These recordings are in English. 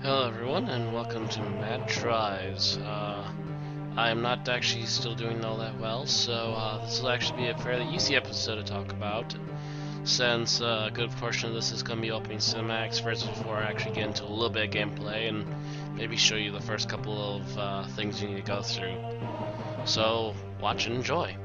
Hello everyone, and welcome to Mad Tries. I am not actually still doing all that well, so this will actually be a fairly easy episode to talk about, since a good portion of this is going to be opening cinematics first before I actually get into a little bit of gameplay and maybe show you the first couple of things you need to go through. So, watch and enjoy.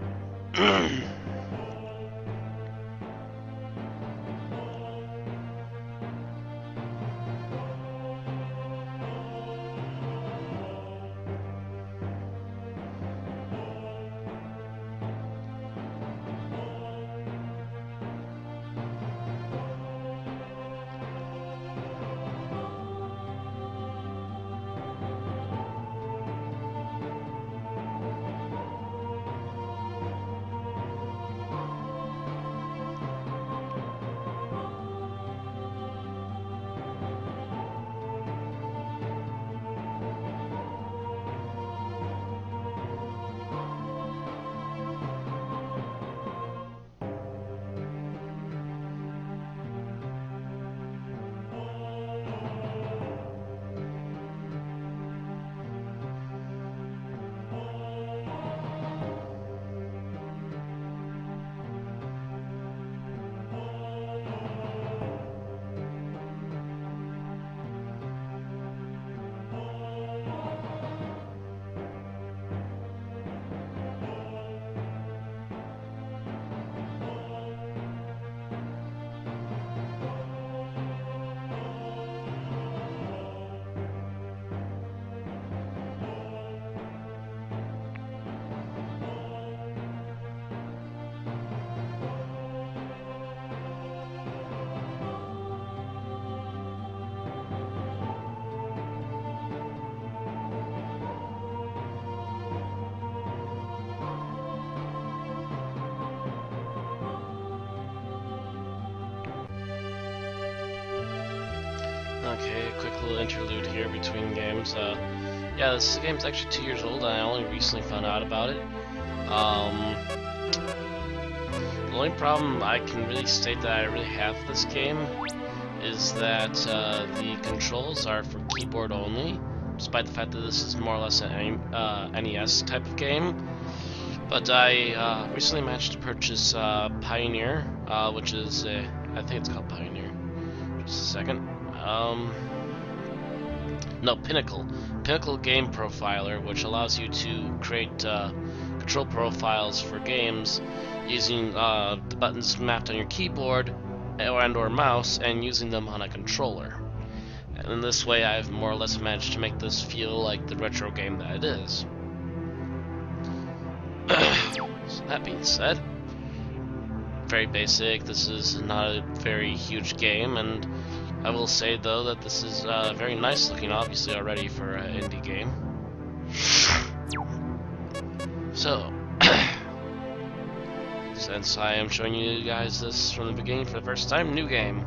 Okay, a quick little interlude here between games. Yeah, this game's actually 2 years old, and I only recently found out about it. The only problem I can really state that I really have with this game is that the controls are for keyboard only, despite the fact that this is more or less an NES type of game. But I recently managed to purchase Pioneer, which is I think it's called Pioneer. Just a second. No, Pinnacle. Pinnacle Game Profiler, which allows you to create control profiles for games using the buttons mapped on your keyboard or mouse and using them on a controller. And in this way, I've more or less managed to make this feel like the retro game that it is. So that being said, very basic. This is not a very huge game, and I will say though that this is very nice looking, obviously already for an indie game. So, since I am showing you guys this from the beginning for the first time, new game.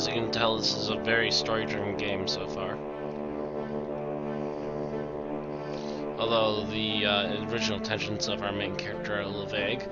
you can tell, this is a very story-driven game so far. Although the original intentions of our main character are a little vague.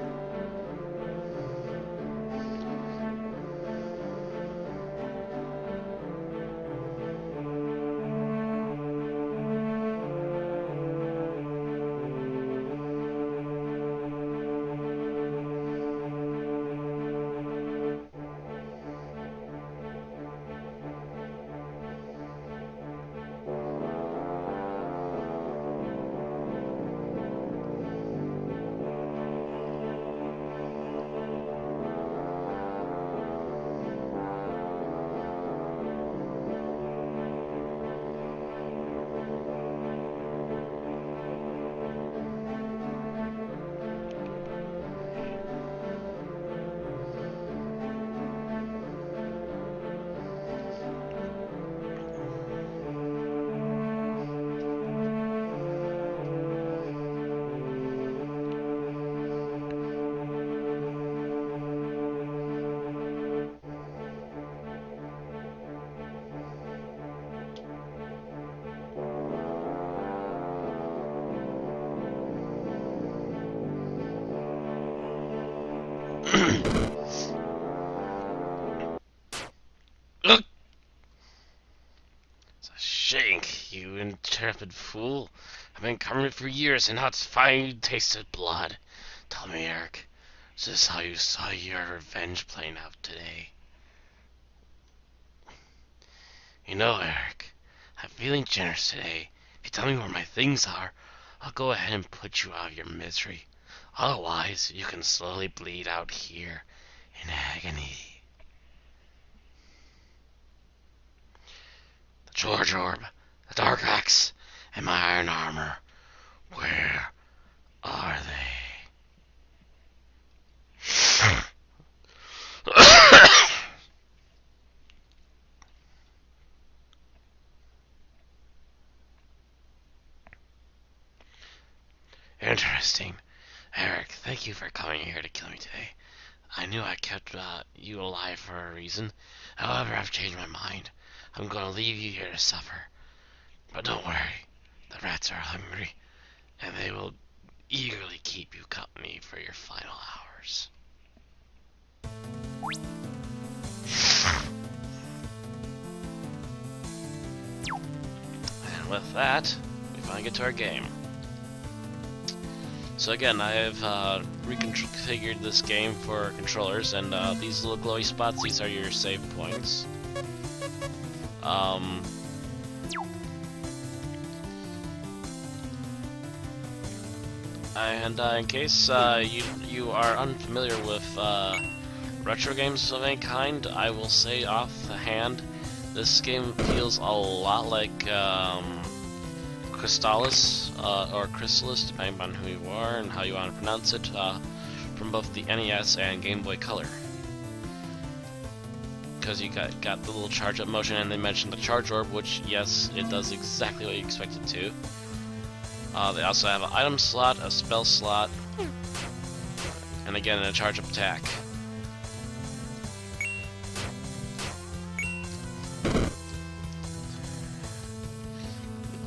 Shank, you intrepid fool. I've been covering it for years and not finally tasted blood. Tell me, Eric, is this how you saw your revenge playing out today? You know, Eric, I'm feeling generous today. If you tell me where my things are, I'll go ahead and put you out of your misery. Otherwise, you can slowly bleed out here in agony. The George Orb, the Dark Axe, and my iron armor. Where are they? Interesting. Eric, thank you for coming here to kill me today. I knew I kept you alive for a reason. However, I've changed my mind. I'm going to leave you here to suffer. But don't worry. The rats are hungry, and they will eagerly keep you company for your final hours. And with that, we finally get to our game. So again, I have reconfigured this game for controllers, and these little glowy spots, these are your save points. And in case you are unfamiliar with retro games of any kind, I will say off the hand, this game feels a lot like Crystallis, or Chrysalis, depending on who you are and how you want to pronounce it, from both the NES and Game Boy Color. Because you got the little charge up motion, and they mentioned the charge orb, which, yes, it does exactly what you expect it to. They also have an item slot, a spell slot, and again, a charge up attack.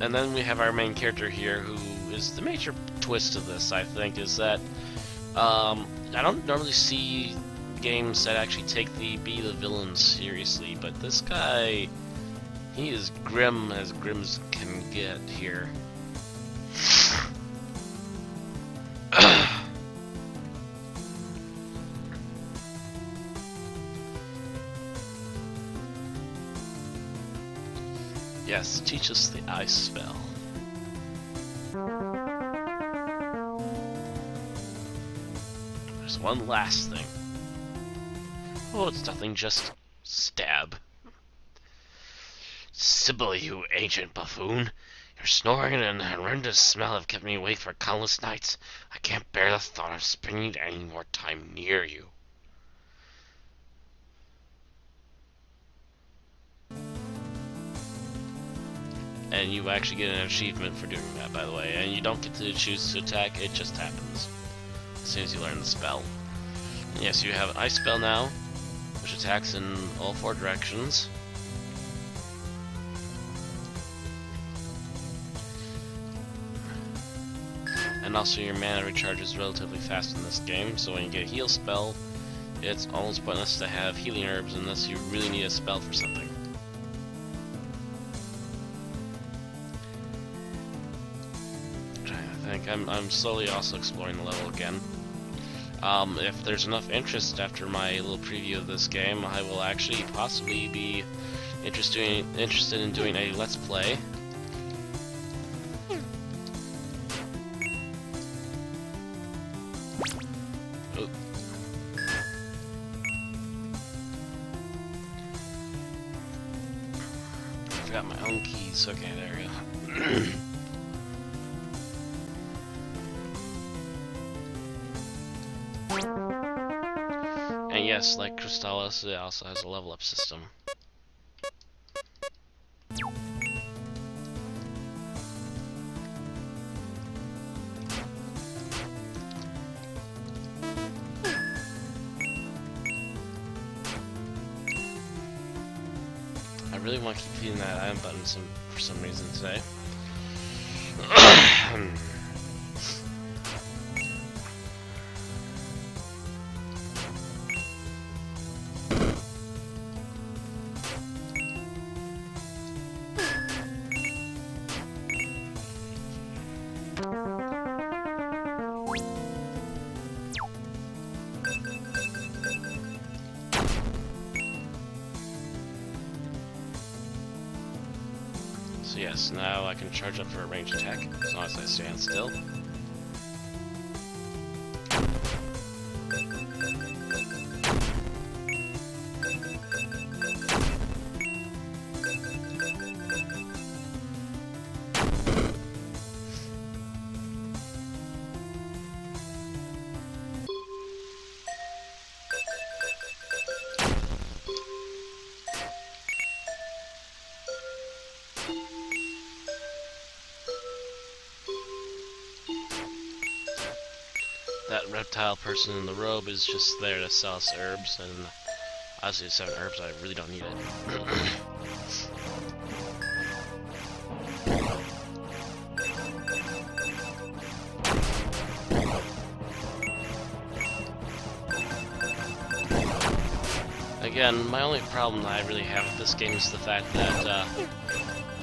And then we have our main character here, who is the major twist of this, I think, is that I don't normally see games that actually take the villains seriously, but this guy, he is grim as can get here. Yes, teach us the ice spell. There's one last thing. Oh, it's nothing, just stab. Sybil, you ancient buffoon. Your snoring and horrendous smell have kept me awake for countless nights. I can't bear the thought of spending any more time near you. And you actually get an achievement for doing that, by the way. And you don't get to choose to attack, it just happens as soon as you learn the spell. And yes, you have an ice spell now, which which attacks in all 4 directions. And also your mana recharges relatively fast in this game, so when you get a heal spell, it's almost pointless to have healing herbs unless you really need a spell for something. I'm slowly also exploring the level again. If there's enough interest after my little preview of this game, I will actually possibly be interested in doing a Let's Play. Oh. I forgot my own keys. Okay, there we go. And yes, like Crystallis, it also has a level up system. I really want to keep hitting that item button for some reason today. So yes, now I can charge up for a ranged attack, as long as I stand still. That reptile person in the robe is just there to sell us herbs, and obviously with 7 herbs I really don't need it. Again, my only problem that I really have with this game is the fact that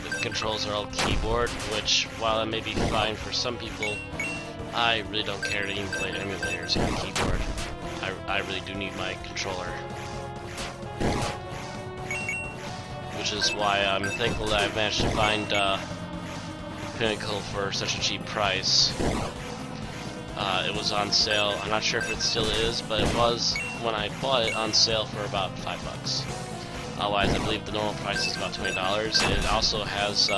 the controls are all keyboard, which, while that may be fine for some people, I really don't care to even play emulators on keyboard. I really do need my controller. Which is why I'm thankful that I've managed to find Pinnacle for such a cheap price. It was on sale. I'm not sure if it still is, but it was when I bought it on sale for about $5. Otherwise, I believe the normal price is about $20. And it also has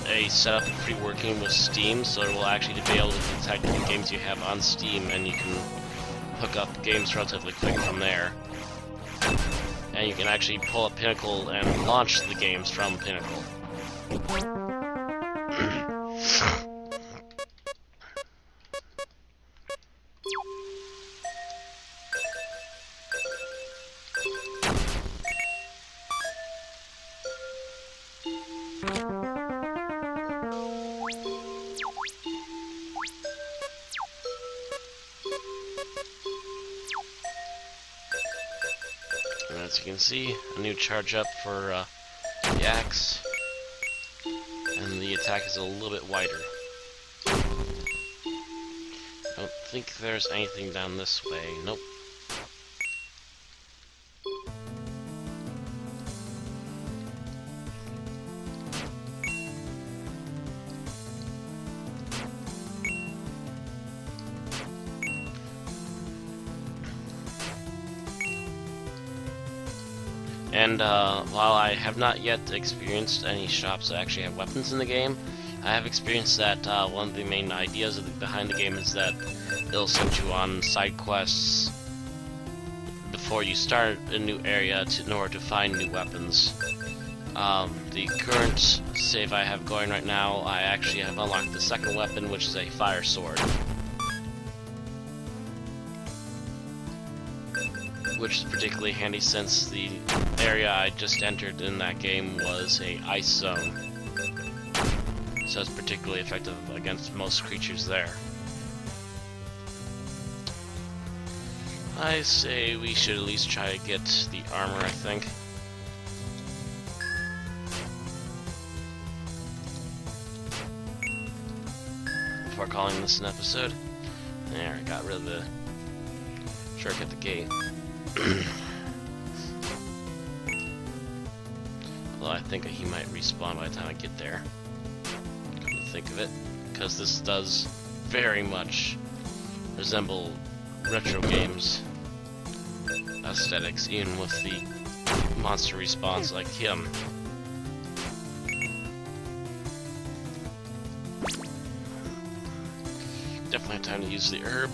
a setup pre-working with Steam, so it will actually be able to detect what games you have on Steam, and you can hook up games relatively quick from there. And you can actually pull up Pinnacle and launch the games from Pinnacle. And as you can see, a new charge up for the axe, and the attack is a little bit wider. I don't think there's anything down this way. Nope. And while I have not yet experienced any shops that actually have weapons in the game, I have experienced that one of the main ideas behind the game is that it'll send you on side quests before you start a new area in order to find new weapons. The current save I have going right now, I actually have unlocked the second weapon, which is a fire sword. which is particularly handy since the area I just entered in that game was a ice zone. So it's particularly effective against most creatures there. I say we should at least try to get the armor, I think. Before calling this an episode. There, I got rid of the shark at the gate. Although I think he might respawn by the time I get there. Come to think of it. Because this does very much resemble retro games aesthetics, even with the monster respawns like him. Definitely time to use the herb.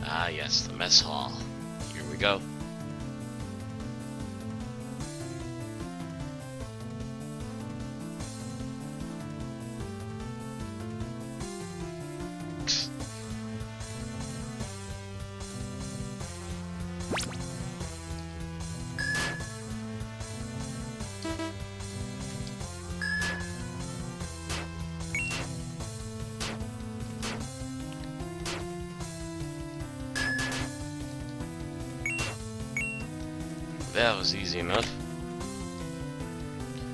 Ah yes, the mess hall. Here we go. That was easy enough.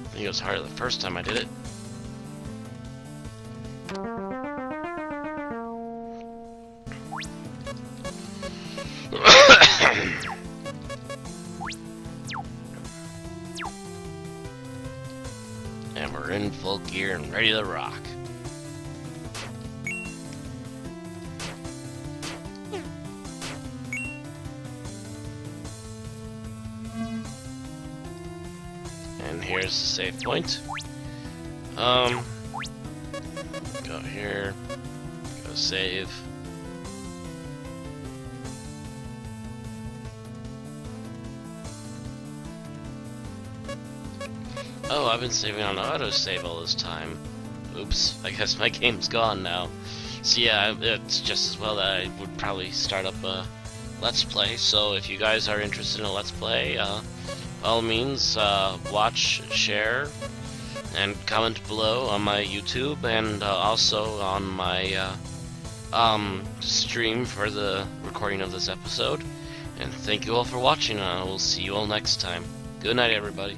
I think it was harder the first time I did it. And we're in full gear and ready to rock. And here's the save point. Go here, go save. Oh, I've been saving on autosave all this time. Oops, I guess my game's gone now. So yeah, it's just as well that I would probably start up a Let's Play. So if you guys are interested in a Let's Play, by all means, watch, share, and comment below on my YouTube and also on my stream for the recording of this episode. And thank you all for watching, and I will see you all next time. Good night, everybody.